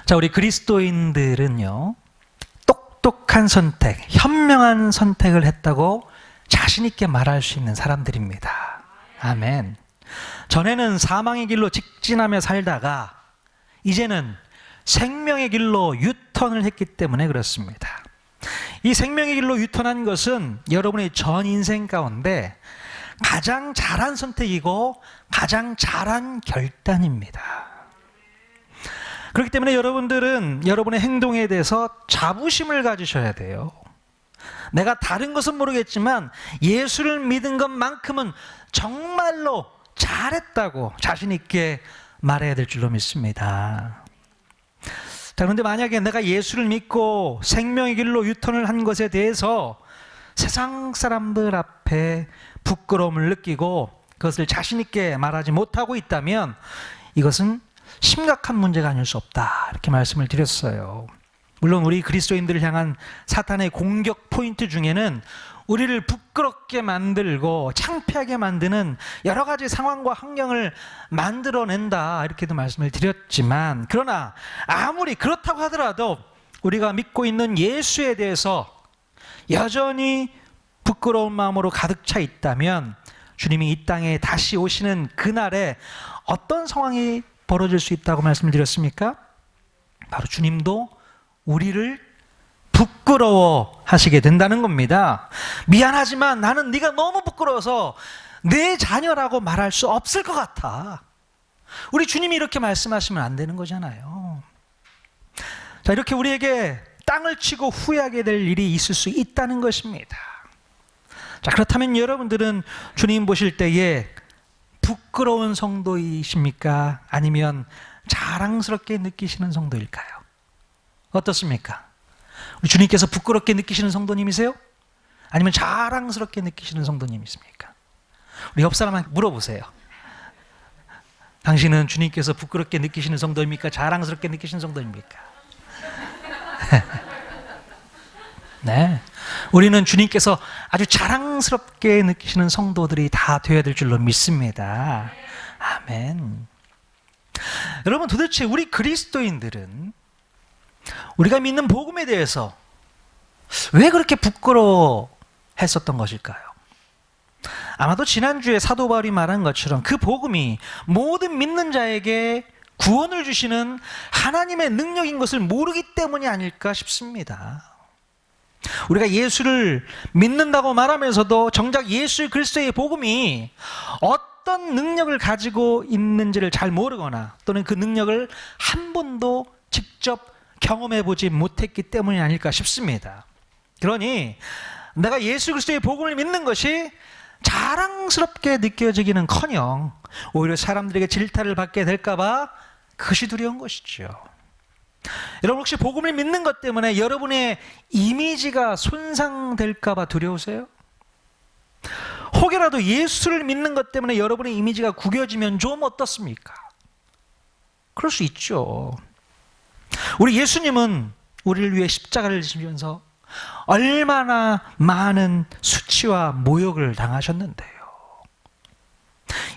자, 우리 그리스도인들은요, 똑똑한 선택, 현명한 선택을 했다고 자신 있게 말할 수 있는 사람들입니다. 아멘. 전에는 사망의 길로 직진하며 살다가 이제는 생명의 길로 유턴을 했기 때문에 그렇습니다. 이 생명의 길로 유턴한 것은 여러분의 전 인생 가운데 가장 잘한 선택이고 가장 잘한 결단입니다. 그렇기 때문에 여러분들은 여러분의 행동에 대해서 자부심을 가지셔야 돼요. 내가 다른 것은 모르겠지만 예수를 믿은 것만큼은 정말로 잘했다고 자신 있게 말해야 될 줄로 믿습니다. 자, 그런데 만약에 내가 예수를 믿고 생명의 길로 유턴을 한 것에 대해서 세상 사람들 앞에 부끄러움을 느끼고 그것을 자신 있게 말하지 못하고 있다면 이것은 심각한 문제가 아닐 수 없다, 이렇게 말씀을 드렸어요. 물론 우리 그리스도인들을 향한 사탄의 공격 포인트 중에는 우리를 부끄럽게 만들고 창피하게 만드는 여러 가지 상황과 환경을 만들어낸다, 이렇게도 말씀을 드렸지만, 그러나 아무리 그렇다고 하더라도 우리가 믿고 있는 예수에 대해서 여전히 부끄러운 마음으로 가득 차 있다면 주님이 이 땅에 다시 오시는 그날에 어떤 상황이 벌어질 수 있다고 말씀을 드렸습니까? 바로 주님도 우리를 부끄러워 하시게 된다는 겁니다. 미안하지만 나는 네가 너무 부끄러워서 내 자녀라고 말할 수 없을 것 같아. 우리 주님이 이렇게 말씀하시면 안 되는 거잖아요. 자, 이렇게 우리에게 땅을 치고 후회하게 될 일이 있을 수 있다는 것입니다. 자, 그렇다면 여러분들은 주님 보실 때에 부끄러운 성도이십니까? 아니면 자랑스럽게 느끼시는 성도일까요? 어떻습니까? 우리 주님께서 부끄럽게 느끼시는 성도님이세요? 아니면 자랑스럽게 느끼시는 성도님이십니까? 우리 옆 사람한테 물어보세요. 당신은 주님께서 부끄럽게 느끼시는 성도입니까? 자랑스럽게 느끼시는 성도입니까? 네, 우리는 주님께서 아주 자랑스럽게 느끼시는 성도들이 다 되어야 될 줄로 믿습니다. 아멘. 여러분, 도대체 우리 그리스도인들은 우리가 믿는 복음에 대해서 왜 그렇게 부끄러워했었던 것일까요? 아마도 지난주에 사도 바울이 말한 것처럼 그 복음이 모든 믿는 자에게 구원을 주시는 하나님의 능력인 것을 모르기 때문이 아닐까 싶습니다. 우리가 예수를 믿는다고 말하면서도 정작 예수 그리스도의 복음이 어떤 능력을 가지고 있는지를 잘 모르거나 또는 그 능력을 한 번도 직접 경험해 보지 못했기 때문이 아닐까 싶습니다. 그러니 내가 예수 그리스도의 복음을 믿는 것이 자랑스럽게 느껴지기는커녕 오히려 사람들에게 질타를 받게 될까 봐 그것이 두려운 것이죠. 여러분, 혹시 복음을 믿는 것 때문에 여러분의 이미지가 손상될까 봐 두려우세요? 혹여라도 예수를 믿는 것 때문에 여러분의 이미지가 구겨지면 좀 어떻습니까? 그럴 수 있죠. 우리 예수님은 우리를 위해 십자가를 지시면서 얼마나 많은 수치와 모욕을 당하셨는데요.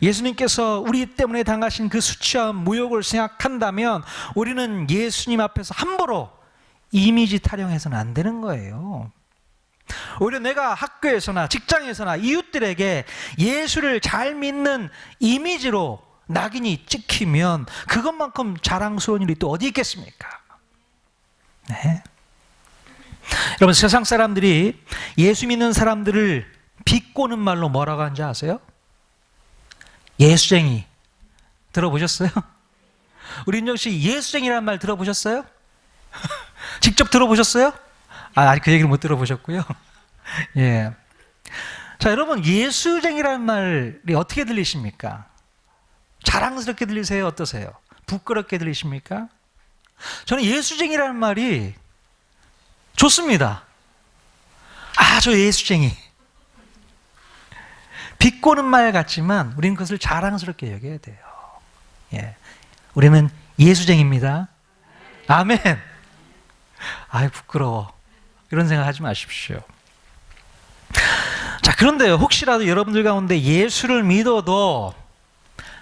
예수님께서 우리 때문에 당하신 그 수치와 모욕을 생각한다면 우리는 예수님 앞에서 함부로 이미지 타령해서는 안 되는 거예요. 오히려 내가 학교에서나 직장에서나 이웃들에게 예수를 잘 믿는 이미지로 낙인이 찍히면 그것만큼 자랑스러운 일이 또 어디 있겠습니까? 네. 여러분, 세상 사람들이 예수 믿는 사람들을 비꼬는 말로 뭐라고 하는지 아세요? 예수쟁이. 들어보셨어요? 우리 인정 씨 예수쟁이라는 말 들어보셨어요? 직접 들어보셨어요? 아직 그 얘기를 못 들어보셨고요. 예. 자, 여러분, 예수쟁이라는 말이 어떻게 들리십니까? 자랑스럽게 들리세요? 어떠세요? 부끄럽게 들리십니까? 저는 예수쟁이라는 말이 좋습니다. 아, 저 예수쟁이. 비꼬는 말 같지만 우리는 그것을 자랑스럽게 여겨야 돼요. 예. 우리는 예수쟁이입니다. 아멘. 아이, 부끄러워. 이런 생각 하지 마십시오. 자, 그런데 혹시라도 여러분들 가운데 예수를 믿어도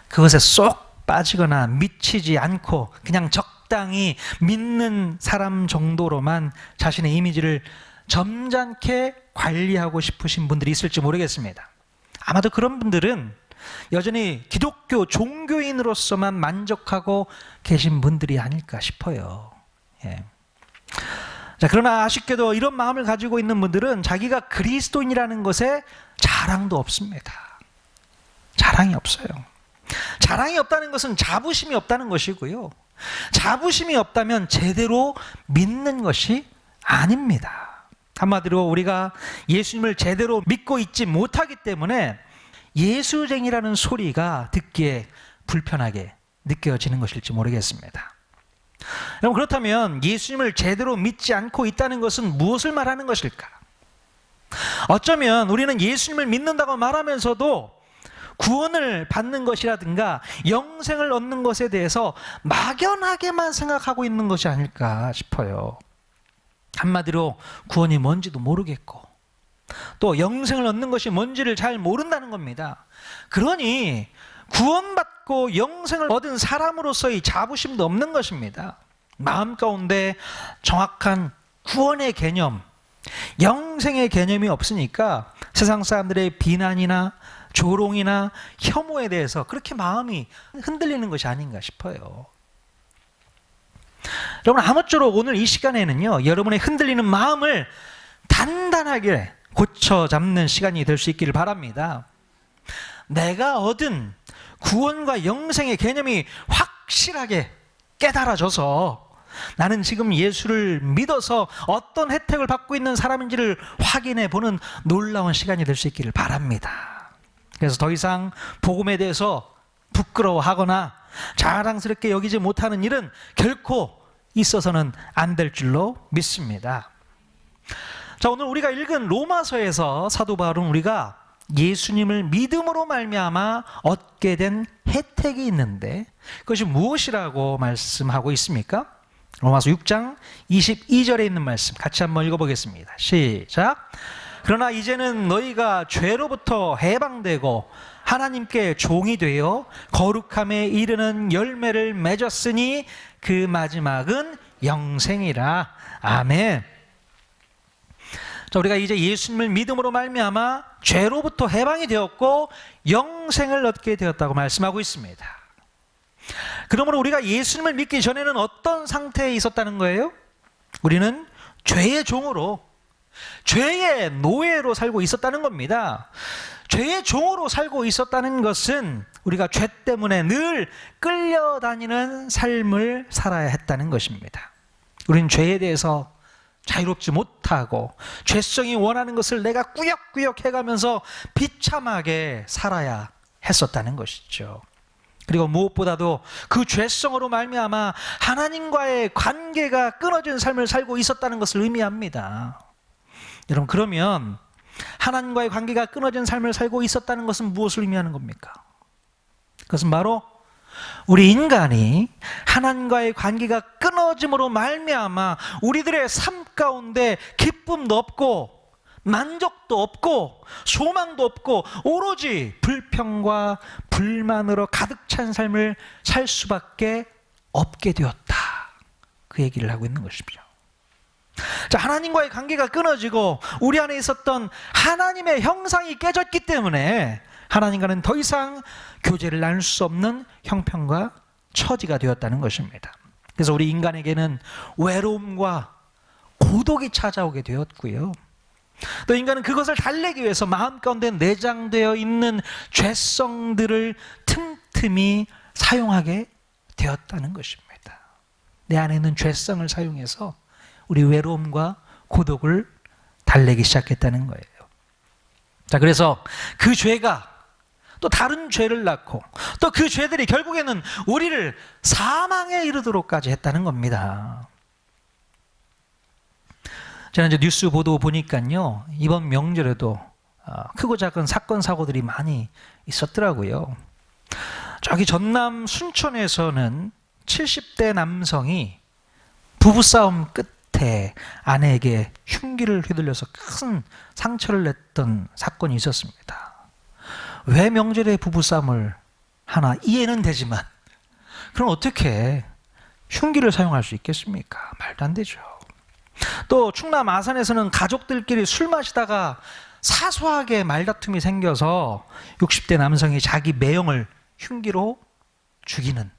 그것에 쏙 빠지거나 미치지 않고 그냥 적당히 믿는 사람 정도로만 자신의 이미지를 점잖게 관리하고 싶으신 분들이 있을지 모르겠습니다. 아마도 그런 분들은 여전히 기독교 종교인으로서만 만족하고 계신 분들이 아닐까 싶어요. 예. 자, 그러나 아쉽게도 이런 마음을 가지고 있는 분들은 자기가 그리스도인이라는 것에 자랑도 없습니다. 자랑이 없어요. 자랑이 없다는 것은 자부심이 없다는 것이고요. 자부심이 없다면 제대로 믿는 것이 아닙니다. 한마디로 우리가 예수님을 제대로 믿고 있지 못하기 때문에 예수쟁이라는 소리가 듣기에 불편하게 느껴지는 것일지 모르겠습니다. 여러분, 그렇다면 예수님을 제대로 믿지 않고 있다는 것은 무엇을 말하는 것일까? 어쩌면 우리는 예수님을 믿는다고 말하면서도 구원을 받는 것이라든가 영생을 얻는 것에 대해서 막연하게만 생각하고 있는 것이 아닐까 싶어요. 한마디로 구원이 뭔지도 모르겠고 또 영생을 얻는 것이 뭔지를 잘 모른다는 겁니다. 그러니 구원받고 영생을 얻은 사람으로서의 자부심도 없는 것입니다. 마음 가운데 정확한 구원의 개념, 영생의 개념이 없으니까 세상 사람들의 비난이나 조롱이나 혐오에 대해서 그렇게 마음이 흔들리는 것이 아닌가 싶어요. 여러분, 아무쪼록 오늘 이 시간에는요, 여러분의 흔들리는 마음을 단단하게 고쳐 잡는 시간이 될 수 있기를 바랍니다. 내가 얻은 구원과 영생의 개념이 확실하게 깨달아져서 나는 지금 예수를 믿어서 어떤 혜택을 받고 있는 사람인지를 확인해 보는 놀라운 시간이 될 수 있기를 바랍니다. 그래서 더 이상 복음에 대해서 부끄러워하거나 자랑스럽게 여기지 못하는 일은 결코 있어서는 안 될 줄로 믿습니다. 자, 오늘 우리가 읽은 로마서에서 사도 바울은 우리가 예수님을 믿음으로 말미암아 얻게 된 혜택이 있는데 그것이 무엇이라고 말씀하고 있습니까? 로마서 6장 22절에 있는 말씀 같이 한번 읽어보겠습니다. 시작. 그러나 이제는 너희가 죄로부터 해방되고 하나님께 종이 되어 거룩함에 이르는 열매를 맺었으니 그 마지막은 영생이라. 아멘. 자, 우리가 이제 예수님을 믿음으로 말미암아 죄로부터 해방이 되었고 영생을 얻게 되었다고 말씀하고 있습니다. 그러므로 우리가 예수님을 믿기 전에는 어떤 상태에 있었다는 거예요? 우리는 죄의 종으로, 죄의 노예로 살고 있었다는 겁니다. 죄의 종으로 살고 있었다는 것은 우리가 죄 때문에 늘 끌려다니는 삶을 살아야 했다는 것입니다. 우리는 죄에 대해서 자유롭지 못하고 죄성이 원하는 것을 내가 꾸역꾸역 해가면서 비참하게 살아야 했었다는 것이죠. 그리고 무엇보다도 그 죄성으로 말미암아 하나님과의 관계가 끊어진 삶을 살고 있었다는 것을 의미합니다. 여러분, 그러면 하나님과의 관계가 끊어진 삶을 살고 있었다는 것은 무엇을 의미하는 겁니까? 그것은 바로 우리 인간이 하나님과의 관계가 끊어짐으로 말미암아 우리들의 삶 가운데 기쁨도 없고 만족도 없고 소망도 없고 오로지 불평과 불만으로 가득 찬 삶을 살 수밖에 없게 되었다. 그 얘기를 하고 있는 것이죠. 자, 하나님과의 관계가 끊어지고 우리 안에 있었던 하나님의 형상이 깨졌기 때문에 하나님과는 더 이상 교제를 나눌 수 없는 형편과 처지가 되었다는 것입니다. 그래서 우리 인간에게는 외로움과 고독이 찾아오게 되었고요. 또 인간은 그것을 달래기 위해서 마음 가운데 내장되어 있는 죄성들을 틈틈이 사용하게 되었다는 것입니다. 내 안에 있는 죄성을 사용해서 우리 외로움과 고독을 달래기 시작했다는 거예요. 자, 그래서 그 죄가 또 다른 죄를 낳고 또 그 죄들이 결국에는 우리를 사망에 이르도록까지 했다는 겁니다. 지난주 뉴스 보도 보니까요, 이번 명절에도 크고 작은 사건 사고들이 많이 있었더라고요. 저기 전남 순천에서는 70대 남성이 부부싸움 끝에 아내에게 흉기를 휘둘려서 큰 상처를 냈던 사건이 있었습니다. 왜 명절에 부부싸움을 하나 이해는 되지만 그럼 어떻게 흉기를 사용할 수 있겠습니까? 말도 안 되죠. 또 충남 아산에서는 가족들끼리 술 마시다가 사소하게 말다툼이 생겨서 60대 남성이 자기 매형을 흉기로 죽이는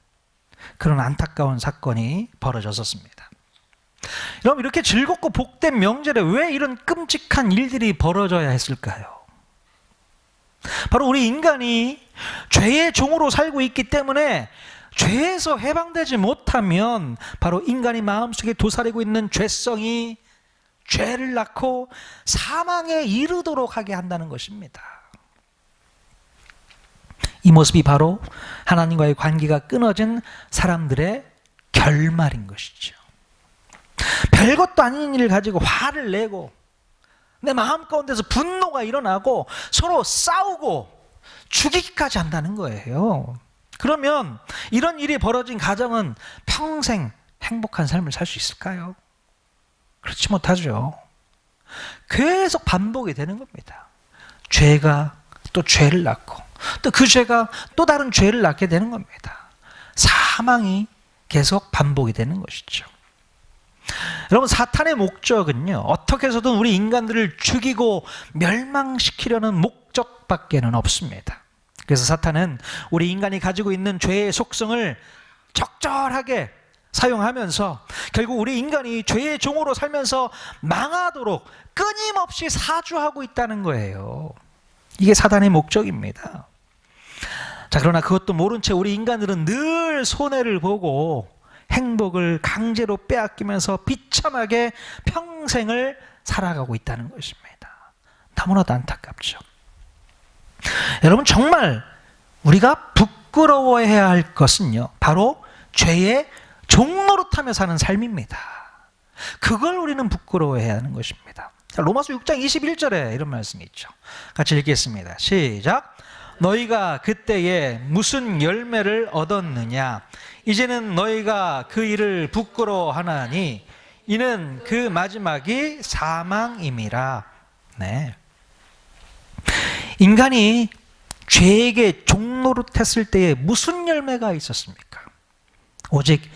그런 안타까운 사건이 벌어졌었습니다. 여러분, 이렇게 즐겁고 복된 명절에 왜 이런 끔찍한 일들이 벌어져야 했을까요? 바로 우리 인간이 죄의 종으로 살고 있기 때문에 죄에서 해방되지 못하면 바로 인간이 마음속에 도사리고 있는 죄성이 죄를 낳고 사망에 이르도록 하게 한다는 것입니다. 이 모습이 바로 하나님과의 관계가 끊어진 사람들의 결말인 것이죠. 별것도 아닌 일을 가지고 화를 내고 내 마음 가운데서 분노가 일어나고 서로 싸우고 죽이기까지 한다는 거예요. 그러면 이런 일이 벌어진 가정은 평생 행복한 삶을 살 수 있을까요? 그렇지 못하죠. 계속 반복이 되는 겁니다. 죄가 또 죄를 낳고 또 그 죄가 또 다른 죄를 낳게 되는 겁니다. 사망이 계속 반복이 되는 것이죠. 여러분, 사탄의 목적은요, 어떻게 해서든 우리 인간들을 죽이고 멸망시키려는 목적밖에는 없습니다. 그래서 사탄은 우리 인간이 가지고 있는 죄의 속성을 적절하게 사용하면서 결국 우리 인간이 죄의 종으로 살면서 망하도록 끊임없이 사주하고 있다는 거예요. 이게 사탄의 목적입니다. 자, 그러나 그것도 모른 채 우리 인간들은 늘 손해를 보고 행복을 강제로 빼앗기면서 비참하게 평생을 살아가고 있다는 것입니다. 너무나도 안타깝죠. 여러분, 정말 우리가 부끄러워해야 할 것은요, 바로 죄의 종노릇하며 사는 삶입니다. 그걸 우리는 부끄러워해야 하는 것입니다. 자, 로마서 6장 21절에 이런 말씀이 있죠. 같이 읽겠습니다. 시작. 너희가 그때에 무슨 열매를 얻었느냐? 이제는 너희가 그 일을 부끄러워하나니 이는 그 마지막이 사망임이라. 네. 인간이 죄에게 종노릇했을 때에 무슨 열매가 있었습니까? 오직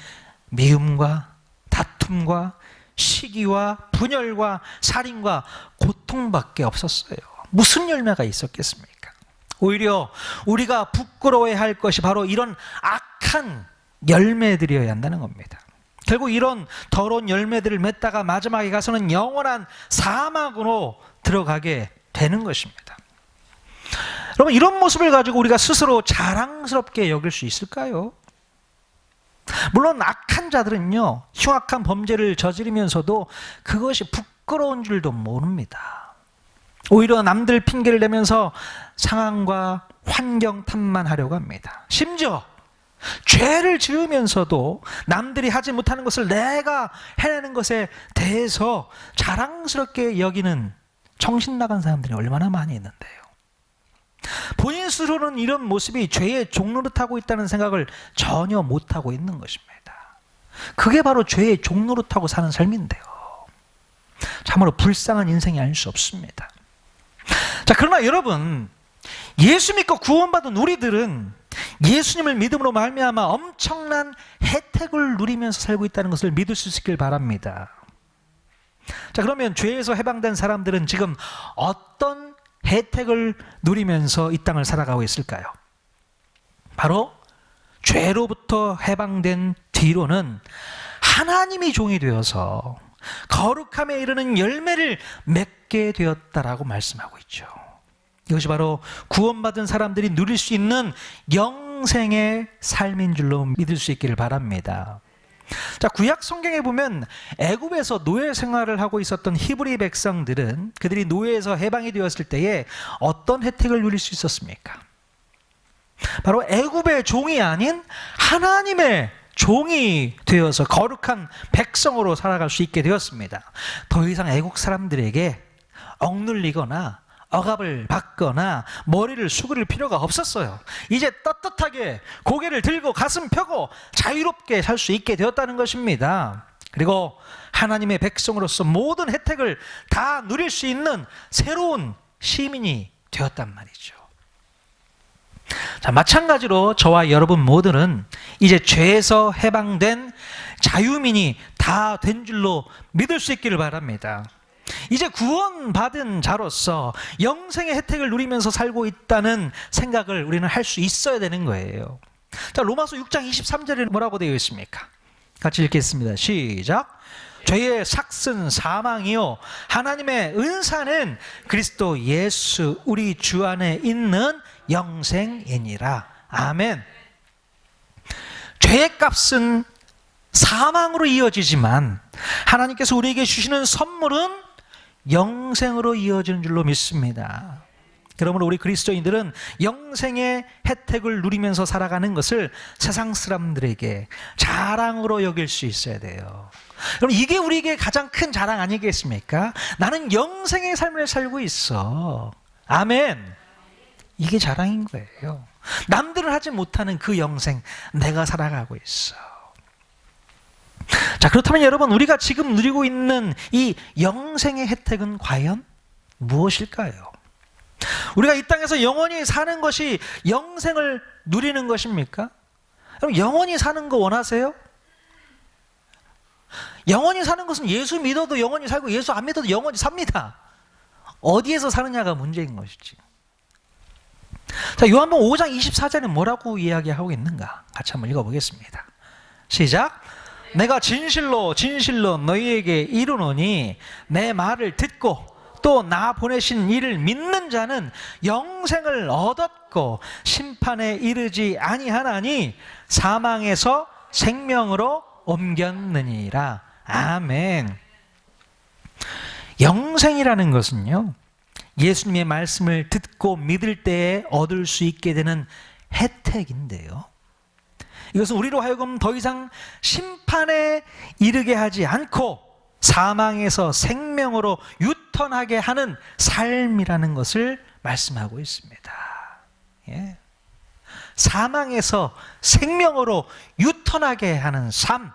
미움과 다툼과 시기와 분열과 살인과 고통밖에 없었어요. 무슨 열매가 있었겠습니까? 오히려 우리가 부끄러워해야 할 것이 바로 이런 악한 열매들이어야 한다는 겁니다. 결국 이런 더러운 열매들을 맺다가 마지막에 가서는 영원한 사막으로 들어가게 되는 것입니다. 여러분, 이런 모습을 가지고 우리가 스스로 자랑스럽게 여길 수 있을까요? 물론 악한 자들은요, 흉악한 범죄를 저지르면서도 그것이 부끄러운 줄도 모릅니다. 오히려 남들 핑계를 대면서 상황과 환경 탓만 하려고 합니다. 심지어 죄를 지으면서도 남들이 하지 못하는 것을 내가 해내는 것에 대해서 자랑스럽게 여기는 정신 나간 사람들이 얼마나 많이 있는데요. 본인 스스로는 이런 모습이 죄의 종노릇하고 있다는 생각을 전혀 못하고 있는 것입니다. 그게 바로 죄의 종노릇하고 사는 삶인데요. 참으로 불쌍한 인생이 아닐 수 없습니다. 자, 그러나 여러분, 예수 믿고 구원받은 우리들은 예수님을 믿음으로 말미암아 엄청난 혜택을 누리면서 살고 있다는 것을 믿을 수 있길 바랍니다. 자, 그러면 죄에서 해방된 사람들은 지금 어떤 혜택을 누리면서 이 땅을 살아가고 있을까요? 바로 죄로부터 해방된 뒤로는 하나님이 종이 되어서 거룩함에 이르는 열매를 맺게 되었다라고 말씀하고 있죠. 이것이 바로 구원받은 사람들이 누릴 수 있는 영생의 삶인 줄로 믿을 수 있기를 바랍니다. 자, 구약 성경에 보면 애굽에서 노예 생활을 하고 있었던 히브리 백성들은 그들이 노예에서 해방이 되었을 때에 어떤 혜택을 누릴 수 있었습니까? 바로 애굽의 종이 아닌 하나님의 종이 되어서 거룩한 백성으로 살아갈 수 있게 되었습니다. 더 이상 애국 사람들에게 억눌리거나 억압을 받거나 머리를 수그릴 필요가 없었어요. 이제 떳떳하게 고개를 들고 가슴 펴고 자유롭게 살 수 있게 되었다는 것입니다. 그리고 하나님의 백성으로서 모든 혜택을 다 누릴 수 있는 새로운 시민이 되었단 말이죠. 자, 마찬가지로 저와 여러분 모두는 이제 죄에서 해방된 자유민이 다 된 줄로 믿을 수 있기를 바랍니다. 이제 구원받은 자로서 영생의 혜택을 누리면서 살고 있다는 생각을 우리는 할 수 있어야 되는 거예요. 자, 로마서 6장 23절에 뭐라고 되어 있습니까? 같이 읽겠습니다. 시작. 죄의 삭은 사망이요 하나님의 은사는 그리스도 예수 우리 주 안에 있는 영생이니라. 아멘. 죄의 값은 사망으로 이어지지만 하나님께서 우리에게 주시는 선물은 영생으로 이어지는 줄로 믿습니다. 그러므로 우리 그리스도인들은 영생의 혜택을 누리면서 살아가는 것을 세상 사람들에게 자랑으로 여길 수 있어야 돼요. 그럼 이게 우리에게 가장 큰 자랑 아니겠습니까? 나는 영생의 삶을 살고 있어. 아멘. 이게 자랑인 거예요. 남들은 하지 못하는 그 영생 내가 살아가고 있어. 자, 그렇다면 여러분, 우리가 지금 누리고 있는 이 영생의 혜택은 과연 무엇일까요? 우리가 이 땅에서 영원히 사는 것이 영생을 누리는 것입니까? 그럼 영원히 사는 거 원하세요? 영원히 사는 것은 예수 믿어도 영원히 살고 예수 안 믿어도 영원히 삽니다. 어디에서 사느냐가 문제인 것이지. 자, 요한복음 5장 24절에 뭐라고 이야기하고 있는가? 같이 한번 읽어보겠습니다. 시작. 내가 진실로 진실로 너희에게 이르노니 내 말을 듣고 또 나 보내신 이를 믿는 자는 영생을 얻었고 심판에 이르지 아니하나니 사망에서 생명으로 옮겼느니라. 아멘. 영생이라는 것은요, 예수님의 말씀을 듣고 믿을 때에 얻을 수 있게 되는 혜택인데요, 이것은 우리로 하여금 더 이상 심판에 이르게 하지 않고 사망에서 생명으로 유턴하게 하는 삶이라는 것을 말씀하고 있습니다. 예. 사망에서 생명으로 유턴하게 하는 삶,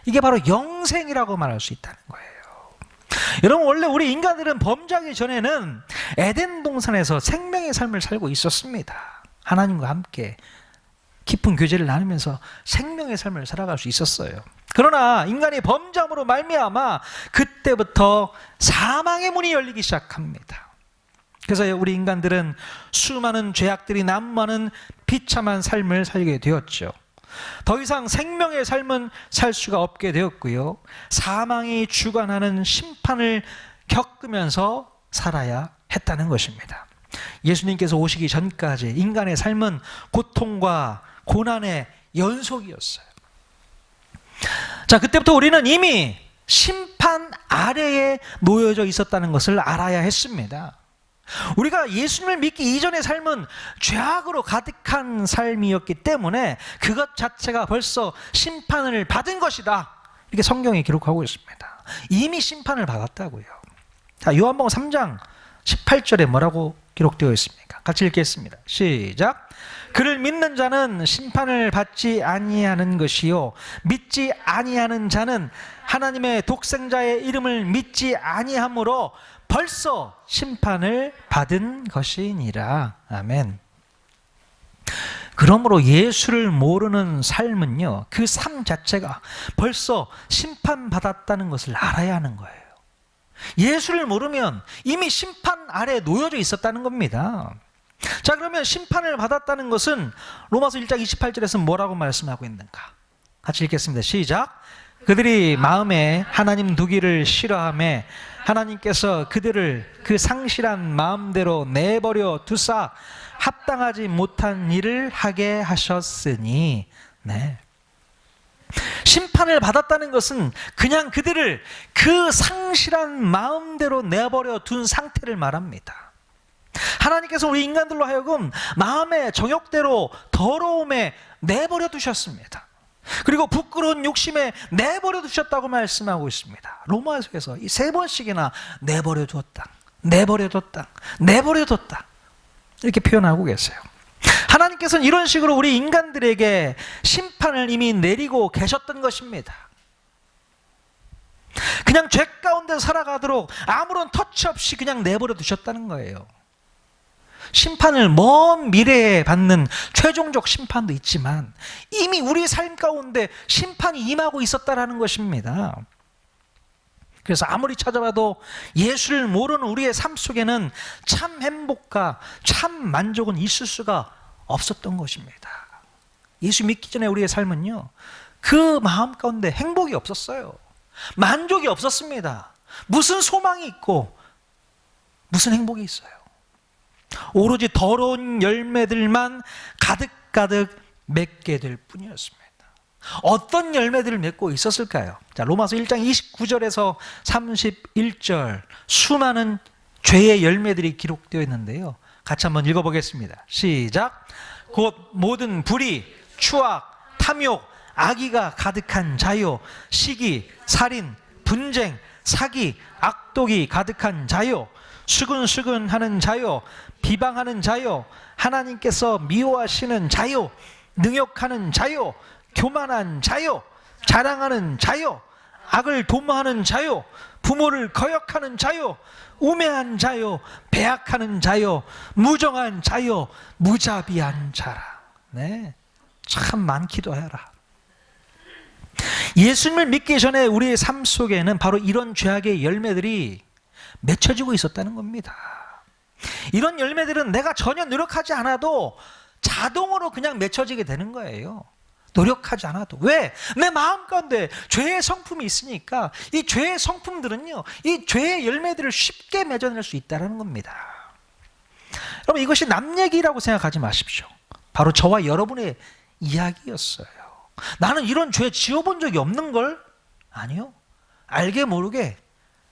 이게 바로 영생이라고 말할 수 있다는 거예요. 여러분, 원래 우리 인간들은 범죄하기 전에는 에덴 동산에서 생명의 삶을 살고 있었습니다. 하나님과 함께 깊은 교제를 나누면서 생명의 삶을 살아갈 수 있었어요. 그러나 인간이 범죄함으로 말미암아 그때부터 사망의 문이 열리기 시작합니다. 그래서 우리 인간들은 수많은 죄악들이 난무하는 비참한 삶을 살게 되었죠. 더 이상 생명의 삶은 살 수가 없게 되었고요, 사망이 주관하는 심판을 겪으면서 살아야 했다는 것입니다. 예수님께서 오시기 전까지 인간의 삶은 고통과 고난의 연속이었어요. 자, 그때부터 우리는 이미 심판 아래에 놓여져 있었다는 것을 알아야 했습니다. 우리가 예수님을 믿기 이전의 삶은 죄악으로 가득한 삶이었기 때문에 그것 자체가 벌써 심판을 받은 것이다, 이렇게 성경이 기록하고 있습니다. 이미 심판을 받았다고요. 자, 요한복음 3장 18절에 뭐라고 기록되어 있습니까? 같이 읽겠습니다. 시작. 그를 믿는 자는 심판을 받지 아니하는 것이요 믿지 아니하는 자는 하나님의 독생자의 이름을 믿지 아니하므로 벌써 심판을 받은 것이니라. 아멘. 그러므로 예수를 모르는 삶은요, 그 삶 자체가 벌써 심판받았다는 것을 알아야 하는 거예요. 예수를 모르면 이미 심판 아래에 놓여져 있었다는 겁니다. 자, 그러면 심판을 받았다는 것은 로마서 1장 28절에서 뭐라고 말씀하고 있는가? 같이 읽겠습니다. 시작. 그들이 마음에 하나님 두기를 싫어하며 하나님께서 그들을 그 상실한 마음대로 내버려 두사 합당하지 못한 일을 하게 하셨으니. 네. 심판을 받았다는 것은 그냥 그들을 그 상실한 마음대로 내버려 둔 상태를 말합니다. 하나님께서 우리 인간들로 하여금 마음의 정욕대로 더러움에 내버려 두셨습니다. 그리고 부끄러운 욕심에 내버려 두셨다고 말씀하고 있습니다. 로마서에서 이 3번씩이나 내버려 두었다, 내버려 뒀다, 내버려 뒀다, 이렇게 표현하고 계세요. 하나님께서는 이런 식으로 우리 인간들에게 심판을 이미 내리고 계셨던 것입니다. 그냥 죄 가운데 살아가도록 아무런 터치 없이 그냥 내버려 두셨다는 거예요. 심판을 먼 미래에 받는 최종적 심판도 있지만 이미 우리 삶 가운데 심판이 임하고 있었다라는 것입니다. 그래서 아무리 찾아봐도 예수를 모르는 우리의 삶 속에는 참 행복과 참 만족은 있을 수가 없었던 것입니다. 예수 믿기 전에 우리의 삶은요, 그 마음 가운데 행복이 없었어요. 만족이 없었습니다. 무슨 소망이 있고 무슨 행복이 있어요? 오로지 더러운 열매들만 가득가득 맺게 될 뿐이었습니다. 어떤 열매들을 맺고 있었을까요? 자, 로마서 1장 29절에서 31절 수많은 죄의 열매들이 기록되어 있는데요, 같이 한번 읽어보겠습니다. 시작. 곧 모든 불의, 추악, 탐욕, 악의가 가득한 자요, 시기, 살인, 분쟁, 사기, 악독이 가득한 자요, 수근수근하는 자요, 비방하는 자요, 하나님께서 미워하시는 자요, 능욕하는 자요, 교만한 자요, 자랑하는 자요, 악을 도모하는 자요, 부모를 거역하는 자요, 우매한 자요, 배약하는 자요, 무정한 자요, 무자비한 자라. 네, 참 많기도 해라. 예수님을 믿기 전에 우리의 삶 속에는 바로 이런 죄악의 열매들이 맺혀지고 있었다는 겁니다. 이런 열매들은 내가 전혀 노력하지 않아도 자동으로 그냥 맺혀지게 되는 거예요. 노력하지 않아도. 왜? 내 마음 가운데 죄의 성품이 있으니까 이 죄의 성품들은요, 이 죄의 열매들을 쉽게 맺어낼 수 있다는 겁니다. 여러분, 이것이 남 얘기라고 생각하지 마십시오. 바로 저와 여러분의 이야기였어요. 나는 이런 죄 지어본 적이 없는 걸? 아니요. 알게 모르게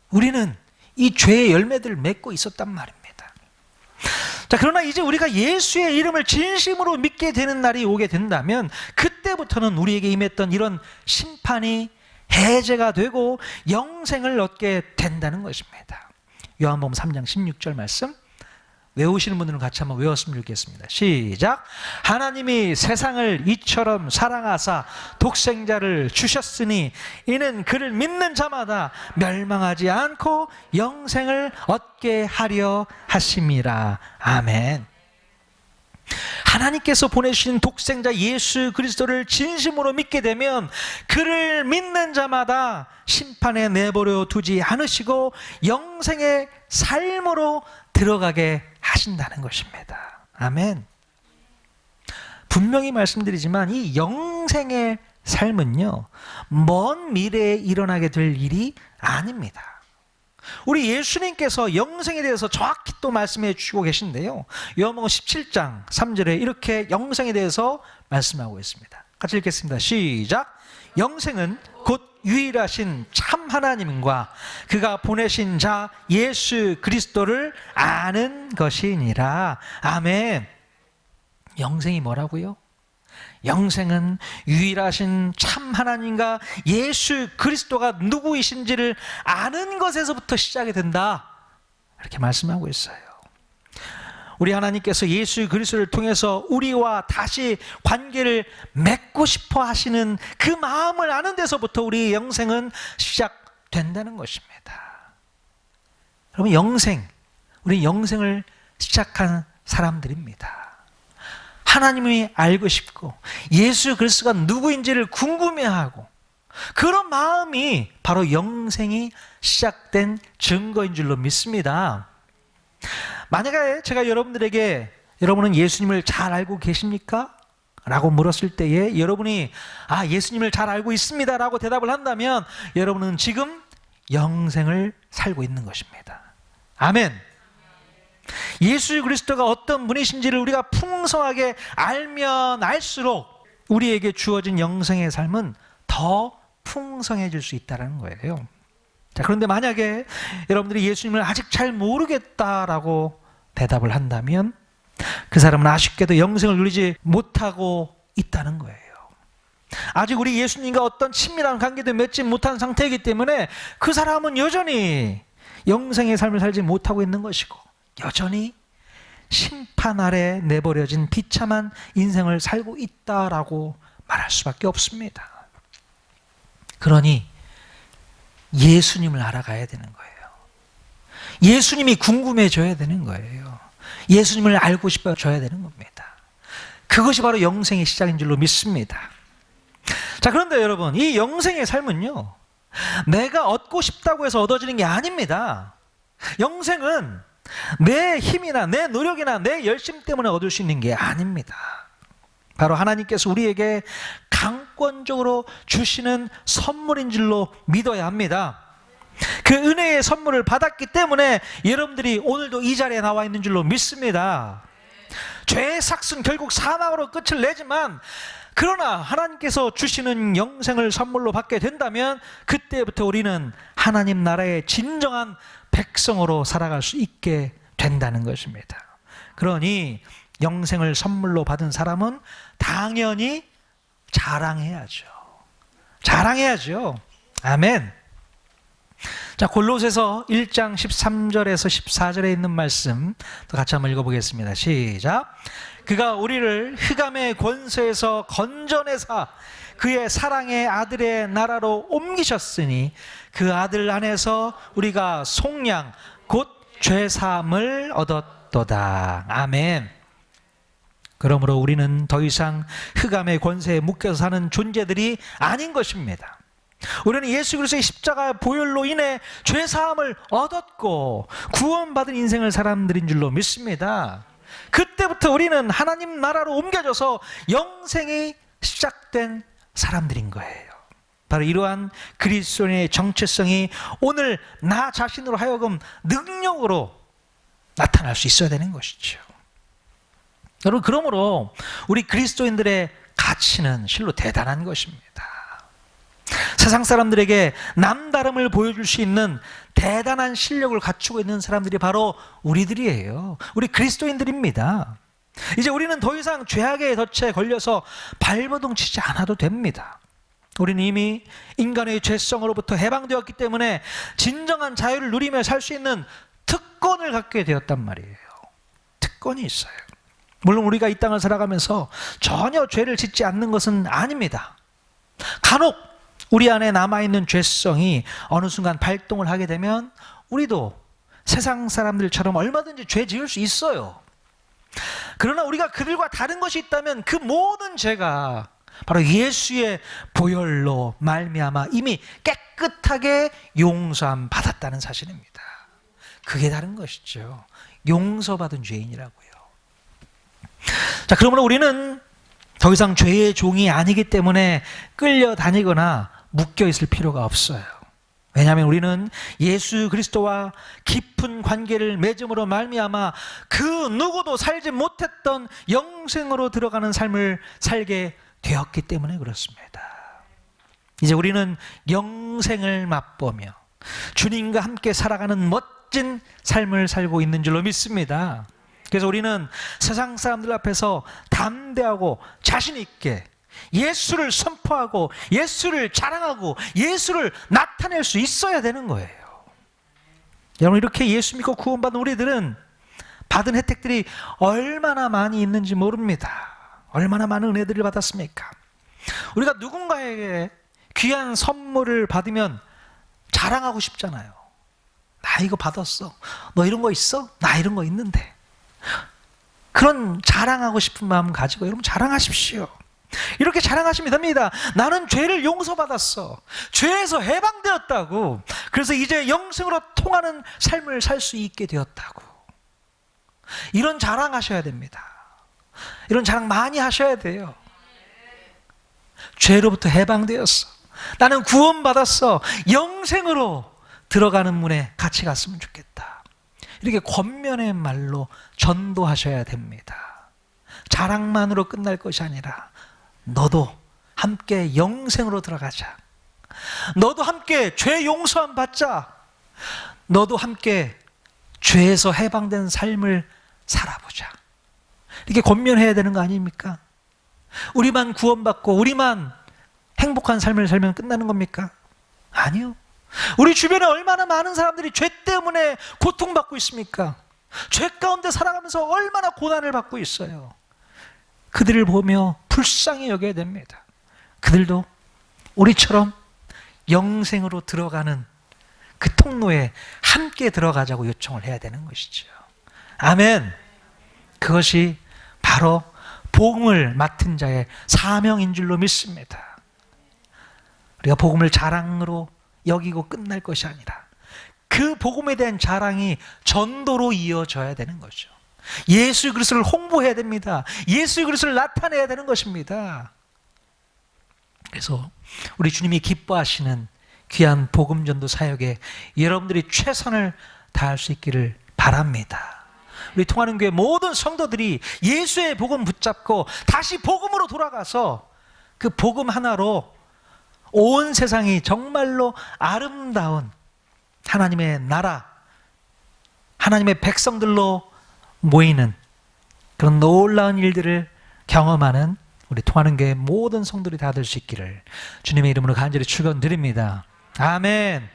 우리는 이 죄의 열매들을 맺고 있었단 말입니다. 자, 그러나 이제 우리가 예수의 이름을 진심으로 믿게 되는 날이 오게 된다면 그때부터는 우리에게 임했던 이런 심판이 해제가 되고 영생을 얻게 된다는 것입니다. 요한복음 3장 16절 말씀 외우시는 분들은 같이 한번 외웠으면 좋겠습니다. 시작. 하나님이 세상을 이처럼 사랑하사 독생자를 주셨으니 이는 그를 믿는 자마다 멸망하지 않고 영생을 얻게 하려 하심이라. 아멘. 하나님께서 보내신 독생자 예수 그리스도를 진심으로 믿게 되면 그를 믿는 자마다 심판에 내버려 두지 않으시고 영생의 삶으로 들어가게 하신다는 것입니다. 아멘. 분명히 말씀드리지만 이 영생의 삶은요, 먼 미래에 일어나게 될 일이 아닙니다. 우리 예수님께서 영생에 대해서 정확히 또 말씀해 주시고 계신데요, 요한복음 17장 3절에 이렇게 영생에 대해서 말씀하고 있습니다. 같이 읽겠습니다. 시작. 영생은 곧 유일하신 참 하나님과 그가 보내신 자 예수 그리스도를 아는 것이니라. 아멘. 영생이 뭐라고요? 영생은 유일하신 참 하나님과 예수 그리스도가 누구이신지를 아는 것에서부터 시작이 된다, 이렇게 말씀하고 있어요. 우리 하나님께서 예수 그리스도를 통해서 우리와 다시 관계를 맺고 싶어 하시는 그 마음을 아는 데서부터 우리의 영생은 시작된다는 것입니다. 여러분, 우리 영생을 시작한 사람들입니다. 하나님이 알고 싶고 예수 그리스도가 누구인지를 궁금해하고 그런 마음이 바로 영생이 시작된 증거인 줄로 믿습니다. 만약에 제가 여러분들에게 여러분은 예수님을 잘 알고 계십니까? 라고 물었을 때에 여러분이 예수님을 잘 알고 있습니다 라고 대답을 한다면 여러분은 지금 영생을 살고 있는 것입니다. 아멘. 예수 그리스도가 어떤 분이신지를 우리가 풍성하게 알면 알수록 우리에게 주어진 영생의 삶은 더 풍성해질 수 있다는 거예요. 자, 그런데 만약에 여러분들이 예수님을 아직 잘 모르겠다라고 대답을 한다면 그 사람은 아쉽게도 영생을 누리지 못하고 있다는 거예요. 아직 우리 예수님과 어떤 친밀한 관계도 맺지 못한 상태이기 때문에 그 사람은 여전히 영생의 삶을 살지 못하고 있는 것이고 여전히 심판 아래 내버려진 비참한 인생을 살고 있다라고 말할 수밖에 없습니다. 그러니 예수님을 알아가야 되는 거예요. 예수님이 궁금해져야 되는 거예요. 예수님을 알고 싶어져야 되는 겁니다. 그것이 바로 영생의 시작인 줄로 믿습니다. 자, 그런데 여러분, 이 영생의 삶은요, 내가 얻고 싶다고 해서 얻어지는 게 아닙니다. 영생은 내 힘이나 내 노력이나 내 열심 때문에 얻을 수 있는 게 아닙니다. 바로 하나님께서 우리에게 강권적으로 주시는 선물인 줄로 믿어야 합니다. 그 은혜의 선물을 받았기 때문에 여러분들이 오늘도 이 자리에 나와 있는 줄로 믿습니다. 죄의 삭은 결국 사망으로 끝을 내지만, 그러나 하나님께서 주시는 영생을 선물로 받게 된다면 그때부터 우리는 하나님 나라의 진정한 백성으로 살아갈 수 있게 된다는 것입니다. 그러니 영생을 선물로 받은 사람은 당연히 자랑해야죠. 자랑해야죠. 아멘. 자, 골로새서 1장 13절에서 14절에 있는 말씀 또 같이 한번 읽어보겠습니다. 시작. 그가 우리를 흑암의 권세에서 건져내사 그의 사랑의 아들의 나라로 옮기셨으니 그 아들 안에서 우리가 속량 곧 죄사함을 얻었도다. 아멘. 그러므로 우리는 더 이상 흑암의 권세에 묶여서 사는 존재들이 아닌 것입니다. 우리는 예수 그리스도의 십자가 보혈로 인해 죄사함을 얻었고 구원받은 인생을 사람들인 줄로 믿습니다. 그때부터 우리는 하나님 나라로 옮겨져서 영생이 시작된 사람들인 거예요. 바로 이러한 그리스도인의 정체성이 오늘 나 자신으로 하여금 능력으로 나타날 수 있어야 되는 것이죠. 여러분, 그러므로 우리 그리스도인들의 가치는 실로 대단한 것입니다. 세상 사람들에게 남다름을 보여줄 수 있는 대단한 실력을 갖추고 있는 사람들이 바로 우리들이에요. 우리 그리스도인들입니다. 이제 우리는 더 이상 죄악의 덫에 걸려서 발버둥 치지 않아도 됩니다. 우리는 이미 인간의 죄성으로부터 해방되었기 때문에 진정한 자유를 누리며 살 수 있는 특권을 갖게 되었단 말이에요. 특권이 있어요. 물론 우리가 이 땅을 살아가면서 전혀 죄를 짓지 않는 것은 아닙니다. 간혹 우리 안에 남아있는 죄성이 어느 순간 발동을 하게 되면 우리도 세상 사람들처럼 얼마든지 죄 지을 수 있어요. 그러나 우리가 그들과 다른 것이 있다면 그 모든 죄가 바로 예수의 보혈로 말미암아 이미 깨끗하게 용서함 받았다는 사실입니다. 그게 다른 것이죠. 용서받은 죄인이라고요. 자, 그러므로 우리는 더 이상 죄의 종이 아니기 때문에 끌려다니거나 묶여있을 필요가 없어요. 왜냐하면 우리는 예수 그리스도와 깊은 관계를 맺음으로 말미암아 그 누구도 살지 못했던 영생으로 들어가는 삶을 살게 되었기 때문에 그렇습니다. 이제 우리는 영생을 맛보며 주님과 함께 살아가는 멋진 삶을 살고 있는 줄로 믿습니다. 그래서 우리는 세상 사람들 앞에서 담대하고 자신 있게 예수를 선포하고 예수를 자랑하고 예수를 나타낼 수 있어야 되는 거예요. 여러분, 이렇게 예수 믿고 구원받은 우리들은 받은 혜택들이 얼마나 많이 있는지 모릅니다. 얼마나 많은 은혜들을 받았습니까? 우리가 누군가에게 귀한 선물을 받으면 자랑하고 싶잖아요. 나 이거 받았어. 너 이런 거 있어? 나 이런 거 있는데. 그런 자랑하고 싶은 마음 가지고 여러분 자랑하십시오. 이렇게 자랑하시면 됩니다. 나는 죄를 용서받았어. 죄에서 해방되었다고. 그래서 이제 영생으로 통하는 삶을 살 수 있게 되었다고. 이런 자랑하셔야 됩니다. 이런 자랑 많이 하셔야 돼요. 죄로부터 해방되었어. 나는 구원받았어. 영생으로 들어가는 문에 같이 갔으면 좋겠다. 이렇게 권면의 말로 전도하셔야 됩니다. 자랑만으로 끝날 것이 아니라 너도 함께 영생으로 들어가자. 너도 함께 죄 용서함 받자. 너도 함께 죄에서 해방된 삶을 살아보자. 이렇게 권면해야 되는 거 아닙니까? 우리만 구원받고 우리만 행복한 삶을 살면 끝나는 겁니까? 아니요. 우리 주변에 얼마나 많은 사람들이 죄 때문에 고통받고 있습니까? 죄 가운데 살아가면서 얼마나 고난을 받고 있어요. 그들을 보며 불쌍히 여겨야 됩니다. 그들도 우리처럼 영생으로 들어가는 그 통로에 함께 들어가자고 요청을 해야 되는 것이죠. 아멘. 그것이 바로 복음을 맡은 자의 사명인 줄로 믿습니다. 우리가 복음을 자랑으로 여기고 끝날 것이 아니라 그 복음에 대한 자랑이 전도로 이어져야 되는 거죠. 예수 그리스도를 홍보해야 됩니다. 예수 그리스도를 나타내야 되는 것입니다. 그래서 우리 주님이 기뻐하시는 귀한 복음 전도 사역에 여러분들이 최선을 다할 수 있기를 바랍니다. 우리 통하는 교회 모든 성도들이 예수의 복음 붙잡고 다시 복음으로 돌아가서 그 복음 하나로 온 세상이 정말로 아름다운 하나님의 나라, 하나님의 백성들로 모이는 그런 놀라운 일들을 경험하는 우리 통하는 교회 모든 성도들이 다 될 수 있기를 주님의 이름으로 간절히 축원드립니다. 아멘.